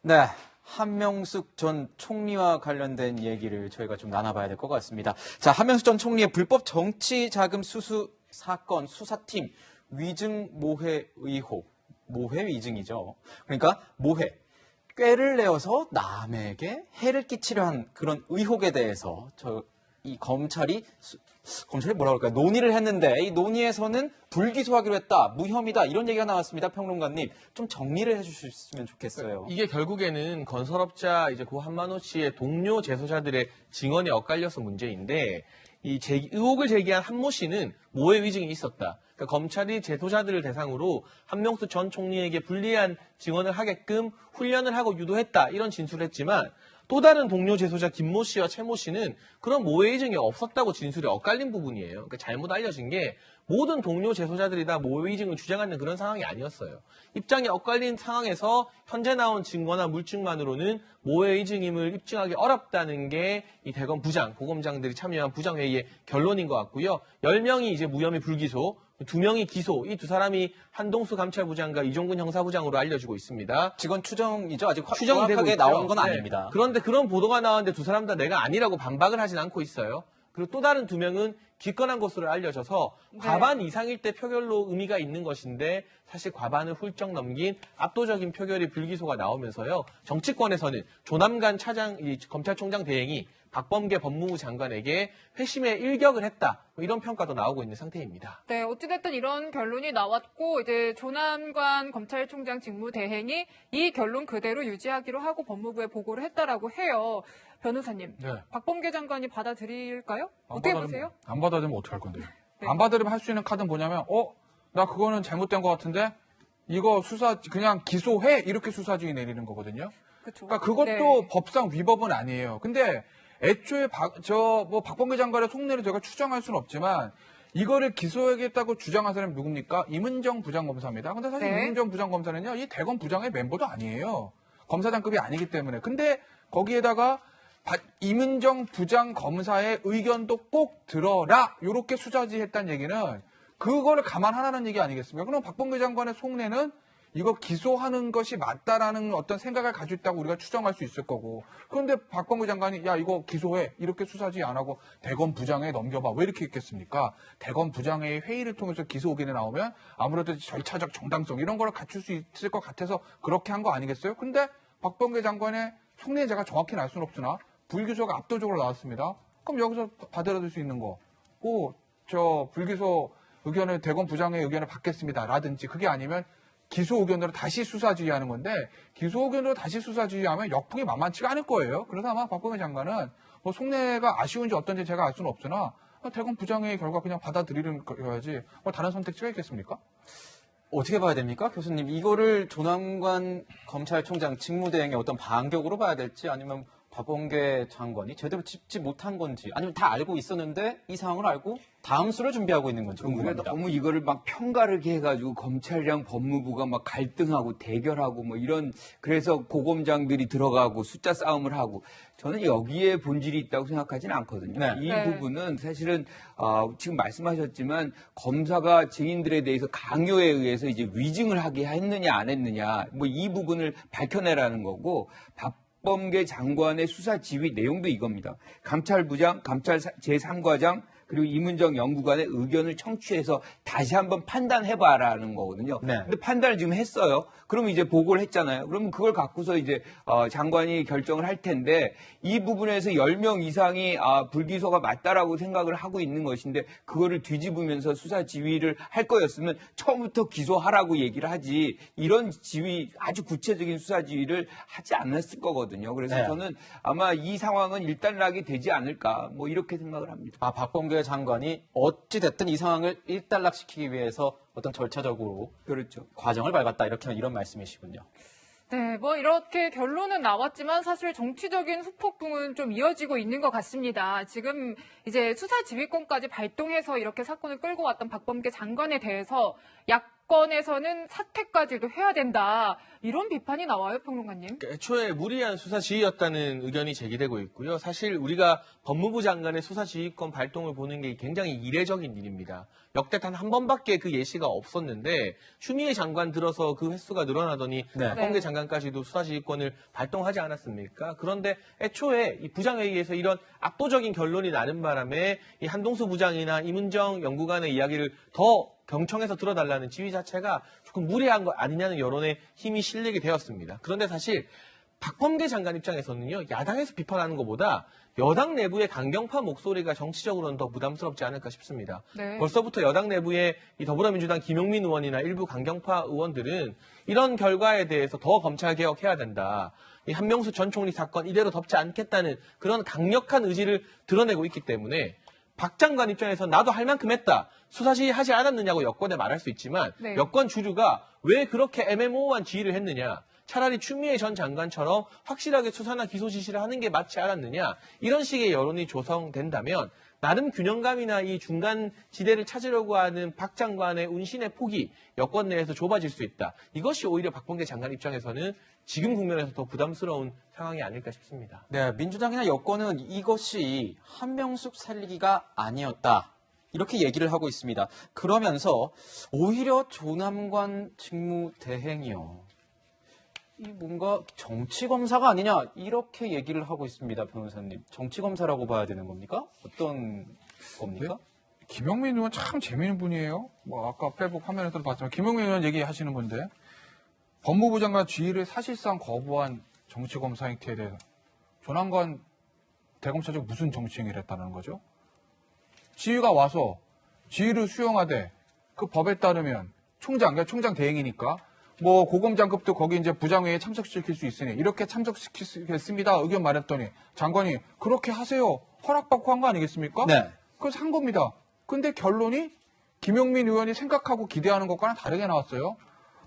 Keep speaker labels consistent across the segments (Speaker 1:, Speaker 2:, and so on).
Speaker 1: 네, 한명숙 전 총리와 관련된 얘기를 저희가 좀 나눠봐야 될 것 같습니다. 자, 한명숙 전 총리의 불법 정치 자금 수수 사건 수사팀 위증 모해 의혹, 모해 위증이죠. 그러니까 모해, 꾀를 내어서 남에게 해를 끼치려 한 그런 의혹에 대해서 이 검찰이 뭐라 그럴까요? 논의를 했는데 이 논의에서는 불기소하기로 했다, 무혐의다 이런 얘기가 나왔습니다. 평론가님 좀 정리를 해주셨으면 좋겠어요.
Speaker 2: 이게 결국에는 건설업자 이제 고 한만호 씨의 동료 재소자들의 증언이 엇갈려서 문제인데 의혹을 제기한 한모 씨는 모해 위증이 있었다. 그러니까 검찰이 재소자들을 대상으로 한명숙 전 총리에게 불리한 증언을 하게끔 훈련을 하고 유도했다 이런 진술을 했지만 또 다른 동료 재소자 김모 씨와 최모 씨는 그런 모해 위증이 없었다고 진술이 엇갈린 부분이에요. 그러니까 잘못 알려진 게 모든 동료 재소자들이 다 모해 위증을 주장하는 그런 상황이 아니었어요. 입장이 엇갈린 상황에서 현재 나온 증거나 물증만으로는 모해 위증임을 입증하기 어렵다는 게 이 대검 부장, 고검장들이 참여한 부장회의의 결론인 것 같고요. 10명이 이제 무혐의 불기소, 2명이 기소, 이 두 사람이 한동수 감찰부장과 이종근 형사부장으로 알려지고 있습니다.
Speaker 1: 직원 추정이죠. 아직
Speaker 2: 추정이 되고
Speaker 1: 정확하게 나온 건 아닙니다.
Speaker 2: 네. 그런데 그런 보도가 나왔는데 두 사람 다 내가 아니라고 반박을 하진 않고 있어요. 그리고 또 다른 2명은 기권한 것으로 알려져서 과반 이상일 때 표결로 의미가 있는 것인데 사실 과반을 훌쩍 넘긴 압도적인 표결이 불기소가 나오면서요. 정치권에서는 조남관 검찰총장 대행이 박범계 법무부 장관에게 회심에 일격을 했다. 이런 평가도 나오고 있는 상태입니다.
Speaker 3: 네, 어찌됐든 이런 결론이 나왔고 이제 조남관 검찰총장 직무대행이 이 결론 그대로 유지하기로 하고 법무부에 보고를 했다라고 해요. 변호사님,
Speaker 4: 네.
Speaker 3: 박범계 장관이 받아들일까요? 어떻게 보세요?
Speaker 4: 안 받아들이면 어떡할 건데요?
Speaker 3: 네.
Speaker 4: 안 받아들이면 할 수 있는 카드는 뭐냐면, 나 그거는 잘못된 것 같은데, 이거 그냥 기소해! 이렇게 수사지휘 내리는 거거든요.
Speaker 3: 그쵸.
Speaker 4: 그러니까 그것도
Speaker 3: 네.
Speaker 4: 법상 위법은 아니에요. 근데 애초에 박범계 장관의 속내를 제가 추정할 수는 없지만, 이거를 기소하겠다고 주장한 사람이 누굽니까? 임은정 부장검사입니다. 근데 사실
Speaker 3: 네.
Speaker 4: 임은정 부장검사는요, 이 대검 부장의 멤버도 아니에요. 검사장급이 아니기 때문에. 근데 거기에다가 임은정 부장검사의 의견도 꼭 들어라! 요렇게 수사지 했다는 얘기는 그거를 감안하라는 얘기 아니겠습니까? 그럼 박범계 장관의 속내는 이거 기소하는 것이 맞다라는 어떤 생각을 가지고 있다고 우리가 추정할 수 있을 거고. 그런데 박범계 장관이 야 이거 기소해 이렇게 수사지 안 하고 대검 부장에 넘겨봐 왜 이렇게 했겠습니까? 대검 부장의 회의를 통해서 기소 의견이 나오면 아무래도 절차적 정당성 이런 걸 갖출 수 있을 것 같아서 그렇게 한 거 아니겠어요? 근데 박범계 장관의 속내 제가 정확히는 알 수는 없으나 불기소가 압도적으로 나왔습니다. 그럼 여기서 받아들일 수 있는 거, 불기소 의견을 대검 부장의 의견을 받겠습니다라든지 그게 아니면 기소 의견으로 다시 수사지휘하는 건데 기소 의견으로 다시 수사지휘하면 역풍이 만만치가 않을 거예요. 그래서 아마 박범계 장관은 뭐 속내가 아쉬운지 어떤지 제가 알 수는 없으나 대검 부장의 결과 그냥 받아들이는 거야지 뭐 다른 선택지가 있겠습니까?
Speaker 1: 어떻게 봐야 됩니까? 교수님, 이거를 조남관 검찰총장 직무대행의 어떤 반격으로 봐야 될지 아니면 박범계 장관이 제대로 짚지 못한 건지 아니면 다 알고 있었는데 이 상황을 알고 다음 수를 준비하고 있는 건지 궁금합니다.
Speaker 5: 너무 이거를 막 편가르게 해가지고 검찰이랑 법무부가 막 갈등하고 대결하고 뭐 이런 그래서 고검장들이 들어가고 숫자 싸움을 하고 저는 여기에 본질이 있다고 생각하지는 않거든요.
Speaker 1: 네.
Speaker 5: 이
Speaker 3: 네.
Speaker 5: 부분은 사실은 지금 말씀하셨지만 검사가 증인들에 대해서 강요에 의해서 이제 위증을 하게 했느냐 안 했느냐 뭐 이 부분을 밝혀내라는 거고 박범계 장관의 수사 지휘 내용도 이겁니다. 감찰부장, 감찰 제3과장 그리고 임은정 연구관의 의견을 청취해서 다시 한번 판단해봐라는 거거든요.
Speaker 1: 네.
Speaker 5: 근데 판단을 지금 했어요. 그러면 이제 보고를 했잖아요. 그러면 그걸 갖고서 이제 장관이 결정을 할 텐데 이 부분에서 10명 이상이 불기소가 맞다라고 생각을 하고 있는 것인데 그거를 뒤집으면서 수사 지휘를 할 거였으면 처음부터 기소하라고 얘기를 하지 이런 지휘 아주 구체적인 수사 지휘를 하지 않았을 거거든요. 그래서
Speaker 1: 네.
Speaker 5: 저는 아마 이 상황은 일단락이 되지 않을까 뭐 이렇게 생각을 합니다.
Speaker 1: 박범계 장관이 어찌됐든 이 상황을 일단락시키기 위해서 어떤 절차적으로
Speaker 5: 그렇죠.
Speaker 1: 과정을 밟았다 이런 말씀이시군요.
Speaker 3: 네, 뭐 이렇게 결론은 나왔지만 사실 정치적인 후폭풍은 좀 이어지고 있는 것 같습니다. 지금 이제 수사지휘권까지 발동해서 이렇게 사건을 끌고 왔던 박범계 장관에 대해서 약 사건에서는 사퇴까지도 해야 된다. 이런 비판이 나와요, 평론가님.
Speaker 2: 그러니까 애초에 무리한 수사 지휘였다는 의견이 제기되고 있고요. 사실 우리가 법무부 장관의 수사 지휘권 발동을 보는 게 굉장히 이례적인 일입니다. 역대 단 한 번밖에 그 예시가 없었는데 추미애 장관 들어서 그 횟수가 늘어나더니
Speaker 1: 네.
Speaker 2: 박범계 장관까지도 수사 지휘권을 발동하지 않았습니까? 그런데 애초에 이 부장회의에서 이런 압도적인 결론이 나는 바람에 이 한동수 부장이나 임은정 연구관의 이야기를 더 경청해서 들어달라는 지휘 자체가 조금 무리한 것 아니냐는 여론에 힘이 실리게 되었습니다. 그런데 사실 박범계 장관 입장에서는요, 야당에서 비판하는 것보다 여당 내부의 강경파 목소리가 정치적으로는 더 부담스럽지 않을까 싶습니다.
Speaker 3: 네.
Speaker 2: 벌써부터 여당 내부의 이 더불어민주당 김용민 의원이나 일부 강경파 의원들은 이런 결과에 대해서 더 검찰 개혁해야 된다. 이 한명수 전 총리 사건 이대로 덮지 않겠다는 그런 강력한 의지를 드러내고 있기 때문에 박 장관 입장에서 나도 할 만큼 했다. 수사 지휘하지 않았느냐고 여권에 말할 수 있지만
Speaker 3: 네.
Speaker 2: 여권 주류가 왜 그렇게 애매모호한 지휘를 했느냐. 차라리 추미애 전 장관처럼 확실하게 수사나 기소 지시를 하는 게 맞지 않았느냐. 이런 식의 여론이 조성된다면 나름 균형감이나 이 중간 지대를 찾으려고 하는 박 장관의 운신의 폭이 여권 내에서 좁아질 수 있다. 이것이 오히려 박범계 장관 입장에서는 지금 국면에서 더 부담스러운 상황이 아닐까 싶습니다.
Speaker 1: 네, 민주당이나 여권은 이것이 한명숙 살리기가 아니었다. 이렇게 얘기를 하고 있습니다. 그러면서 오히려 조남관 직무대행이요. 이 뭔가 정치검사가 아니냐 이렇게 얘기를 하고 있습니다. 변호사님. 정치검사라고 봐야 되는 겁니까? 어떤 겁니까?
Speaker 4: 김용민 의원 참 재미있는 분이에요. 뭐 아까 페북 화면에서도 봤지만 김용민 의원 얘기하시는 건데 법무부 장관 지휘를 사실상 거부한 정치검사 행태에 대해서 조남관 대검찰청 무슨 정치 행위를 했다는 거죠? 지휘가 와서 지휘를 수용하되 그 법에 따르면 그러니까 총장 대행이니까 뭐 고검장급도 거기 이제 부장회의에 참석시킬 수 있으니 이렇게 참석시키겠습니다. 의견 말했더니 장관이 그렇게 하세요. 허락받고 한 거 아니겠습니까?
Speaker 1: 네.
Speaker 4: 그래서 한 겁니다. 근데 결론이 김용민 의원이 생각하고 기대하는 것과는 다르게 나왔어요.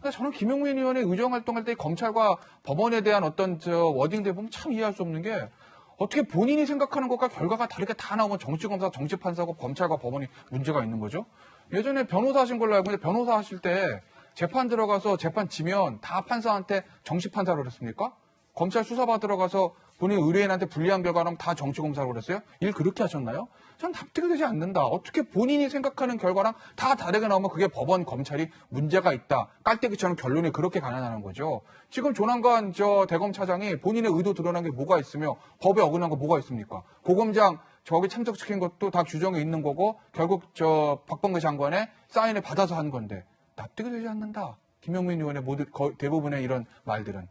Speaker 4: 근데 저는 김용민 의원이 의정활동할 때 검찰과 법원에 대한 어떤 워딩들 보면 참 이해할 수 없는 게 어떻게 본인이 생각하는 것과 결과가 다르게 다 나오면 정치검사, 정치판사고 검찰과 법원이 문제가 있는 거죠. 예전에 변호사 하신 걸로 알고 있는데 변호사 하실 때 재판 들어가서 재판 지면 다 판사한테 정치판사로 그랬습니까? 검찰 수사받으러 가서 본인 의뢰인한테 불리한 결과라면 다 정치검사로 그랬어요? 일 그렇게 하셨나요? 전 납득이 되지 않는다. 어떻게 본인이 생각하는 결과랑 다 다르게 나오면 그게 법원, 검찰이 문제가 있다. 깔때기처럼 결론이 그렇게 가난하는 거죠. 지금 조남관 대검차장이 본인의 의도 드러난 게 뭐가 있으며 법에 어긋난 거 뭐가 있습니까? 고검장 저기 참석시킨 것도 다 규정에 있는 거고 결국 박범계 장관의 사인을 받아서 한 건데 납득이 되지 않는다. 김용민 의원의 대부분의 이런 말들은.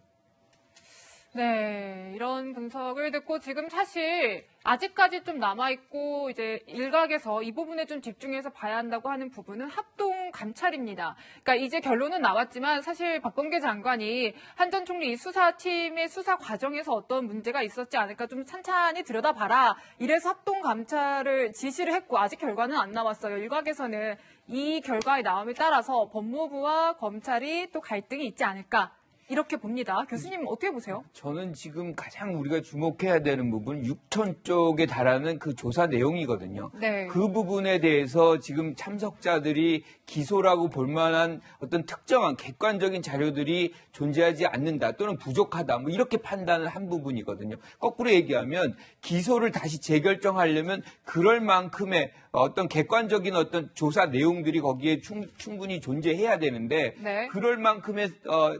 Speaker 3: 네, 이런 분석을 듣고 지금 사실 아직까지 좀 남아있고 이제 일각에서 이 부분에 좀 집중해서 봐야 한다고 하는 부분은 합동 감찰입니다. 그러니까 이제 결론은 나왔지만 사실 박범계 장관이 한 전 총리 수사팀의 수사 과정에서 어떤 문제가 있었지 않을까 좀 찬찬히 들여다봐라. 이래서 합동 감찰을 지시를 했고 아직 결과는 안 나왔어요. 일각에서는 이 결과의 나옴에 따라서 법무부와 검찰이 또 갈등이 있지 않을까. 이렇게 봅니다. 교수님 어떻게 보세요?
Speaker 5: 저는 지금 가장 우리가 주목해야 되는 부분 6천 쪽에 달하는 그 조사 내용이거든요.
Speaker 3: 네.
Speaker 5: 그 부분에 대해서 지금 참석자들이 기소라고 볼 만한 어떤 특정한 객관적인 자료들이 존재하지 않는다 또는 부족하다 뭐 이렇게 판단을 한 부분이거든요. 거꾸로 얘기하면 기소를 다시 재결정하려면 그럴 만큼의 어떤 객관적인 어떤 조사 내용들이 거기에 충분히 존재해야 되는데
Speaker 3: 네.
Speaker 5: 그럴 만큼의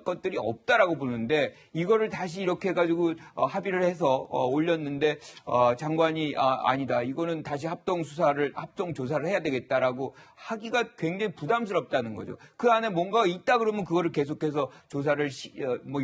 Speaker 5: 것들이 없다라고 보는데 이거를 다시 이렇게 해가지고 합의를 해서 올렸는데 장관이 아니다 이거는 다시 합동 조사를 해야 되겠다라고 하기가 굉장히 부담스럽다는 거죠. 그 안에 뭔가가 있다 그러면 그거를 계속해서 조사를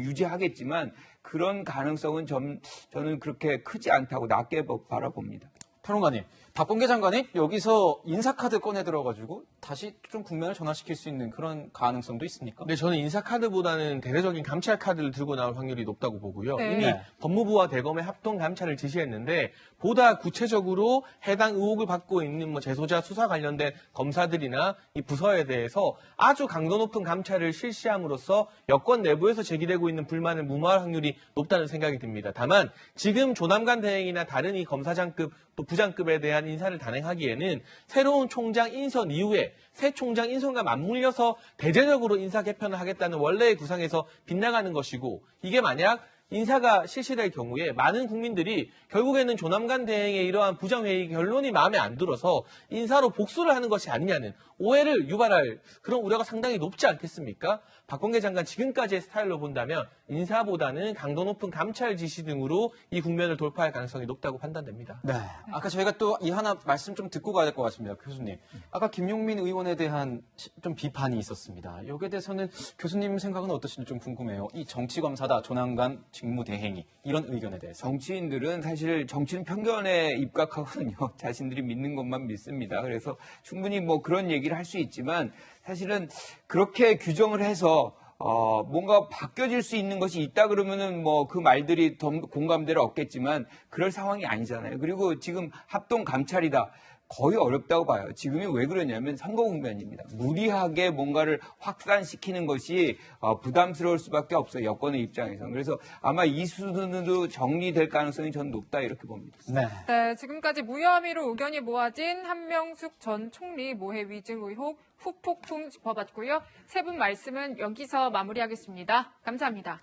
Speaker 5: 유지하겠지만 그런 가능성은 저는 그렇게 크지 않다고 낮게 바라봅니다.
Speaker 1: 평론가님, 박범계 장관이 여기서 인사카드 꺼내 들어가지고 다시 좀 국면을 전환시킬 수 있는 그런 가능성도 있습니까?
Speaker 2: 근데 저는 인사카드보다는 대대적인 감찰 카드를 들고 나올 확률이 높다고 보고요.
Speaker 3: 네.
Speaker 2: 이미
Speaker 1: 네.
Speaker 2: 법무부와 대검의 합동 감찰을 지시했는데 보다 구체적으로 해당 의혹을 받고 있는 재소자 수사 관련된 검사들이나 이 부서에 대해서 아주 강도 높은 감찰을 실시함으로써 여권 내부에서 제기되고 있는 불만을 무마할 확률이 높다는 생각이 듭니다. 다만 지금 조남관 대행이나 다른 이 검사장급 또 부장급에 대한 대한 인사를 단행하기에는 새로운 총장 인선 이후에 새 총장 인선과 맞물려서 대대적으로 인사 개편을 하겠다는 원래의 구상에서 빗나가는 것이고, 이게 만약 인사가 실시될 경우에 많은 국민들이 결국에는 조남관 대행의 이러한 부정회의 결론이 마음에 안 들어서 인사로 복수를 하는 것이 아니냐는 오해를 유발할 그런 우려가 상당히 높지 않겠습니까? 박범계 장관 지금까지의 스타일로 본다면 인사보다는 강도 높은 감찰 지시 등으로 이 국면을 돌파할 가능성이 높다고 판단됩니다.
Speaker 1: 네. 아까 저희가 또 이 하나 말씀 좀 듣고 가야 될 것 같습니다. 교수님. 아까 김용민 의원에 대한 좀 비판이 있었습니다. 여기에 대해서는 교수님 생각은 어떠신지 좀 궁금해요. 이 정치검사다, 조남관 직무대행이 이런 의견에 대해서.
Speaker 5: 정치인들은 사실 정치는 편견에 입각하거든요. 자신들이 믿는 것만 믿습니다. 그래서 충분히 뭐 그런 얘기를 할 수 있지만 사실은 그렇게 규정을 해서 뭔가 바뀌어질 수 있는 것이 있다 그러면은 뭐 그 말들이 더 공감대를 얻겠지만 그럴 상황이 아니잖아요. 그리고 지금 합동 감찰이다. 거의 어렵다고 봐요. 지금이 왜 그러냐면 선거 국면입니다. 무리하게 뭔가를 확산시키는 것이 부담스러울 수밖에 없어요. 여권의 입장에서. 그래서 아마 이 수준으로 정리될 가능성이 저는 높다 이렇게 봅니다.
Speaker 1: 네.
Speaker 3: 네, 지금까지 무혐의로 의견이 모아진 한명숙 전 총리 모해 위증 의혹 후폭풍 짚어봤고요. 세 분 말씀은 여기서 마무리하겠습니다. 감사합니다.